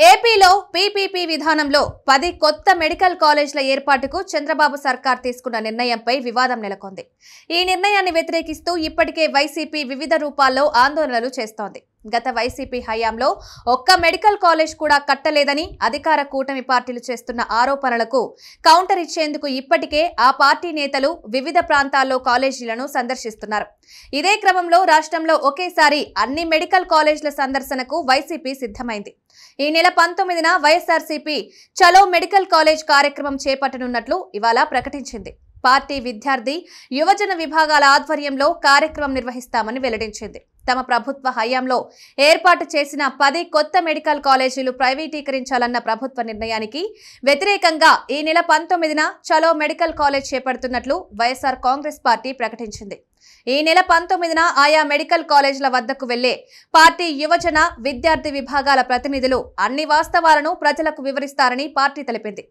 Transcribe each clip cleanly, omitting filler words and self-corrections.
ఏపీలో పీపీపీ విధానంలో 10 కొత్త మెడికల్ కాలేజీల ఏర్పాటుకు చంద్రబాబు సర్కార్ తీసుకున్న నిర్ణయంపై వివాదం నెలకొంది. ఈ నిర్ణయాన్ని వ్యతిరేకిస్తూ ఇప్పటికే వైసీపీ వివిధ రూపాల్లో ఆందోళనలు చేస్తోంది. గత వైసీపీ హయాంలో ఒక్క మెడికల్ కాలేజ్ కూడా కట్టలేదని అధికార కూటమి పార్టీలు చేస్తున్న ఆరోపణలకు కౌంటర్ ఇచ్చేందుకు ఇప్పటికే ఆ పార్టీ నేతలు వివిధ ప్రాంతాల్లో కాలేజీలను సందర్శిస్తున్నారు. ఇదే క్రమంలో రాష్ట్రంలో ఒకేసారి అన్ని మెడికల్ కాలేజీల సందర్శనకు వైసీపీ సిద్ధమైంది. ఈ నెల 19న వైఎస్ఆర్సీపీ చలో మెడికల్ కాలేజ్ కార్యక్రమం చేపట్టనున్నట్లు ఇవాళ ప్రకటించింది. పార్టీ విద్యార్థి యువజన విభాగాల ఆధ్వర్యంలో కార్యక్రమం నిర్వహిస్తామని వెల్లడించింది. తమ ప్రభుత్వ హయాంలో ఏర్పాటు చేసిన 10 కొత్త మెడికల్ కాలేజీలు ప్రైవేటీకరించాలన్న ప్రభుత్వ నిర్ణయానికి వ్యతిరేకంగా ఈ నెల 19న చలో మెడికల్ కాలేజ్ చేపడుతున్నట్లు వైఎస్ఆర్ కాంగ్రెస్ పార్టీ ప్రకటించింది. ఈ నెల 19న ఆయా మెడికల్ కాలేజీల వద్దకు వెళ్లే పార్టీ యువజన విద్యార్థి విభాగాల ప్రతినిధులు అన్ని వాస్తవాలను ప్రజలకు వివరిస్తారని పార్టీ తెలిపింది.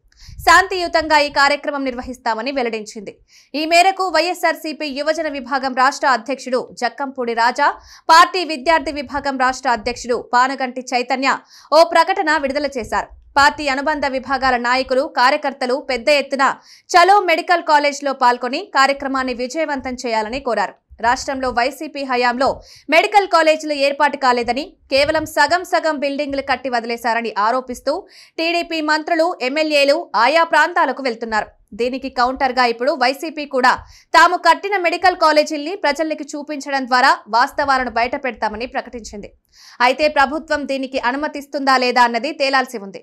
శాంతియుతంగా ఈ కార్యక్రమం నిర్వహిస్తామని వెల్లడించింది. ఈ మేరకు వైఎస్ఆర్సీపీ యువజన విభాగం రాష్ట్ర అధ్యక్షుడు జక్కంపూడి రాజా, పార్టీ విద్యార్థి విభాగం రాష్ట్ర అధ్యక్షుడు పానగంటి చైతన్య ఓ ప్రకటన విడుదల చేశారు. పార్టీ అనుబంధ విభాగాల నాయకులు, కార్యకర్తలు పెద్ద ఎత్తున చలో మెడికల్ కాలేజ్లో పాల్గొని కార్యక్రమాన్ని విజయవంతం చేయాలని కోరారు. రాష్ట్రంలో వైసీపీ హయాంలో మెడికల్ కాలేజీలు ఏర్పాటు కాలేదని, కేవలం సగం బిల్డింగ్లు కట్టి వదిలేశారని ఆరోపిస్తూ టీడీపీ మంత్రులు, ఎమ్మెల్యేలు ఆయా ప్రాంతాలకు వెళ్తున్నారు. దీనికి కౌంటర్గా ఇప్పుడు వైసీపీ కూడా తాము కట్టిన మెడికల్ కాలేజీల్ని ప్రజల్లోకి చూపించడం ద్వారా వాస్తవాలను బయటపెడతామని ప్రకటించింది. అయితే ప్రభుత్వం దీనికి అనుమతిస్తుందా లేదా అన్నది తేలాల్సి ఉంది.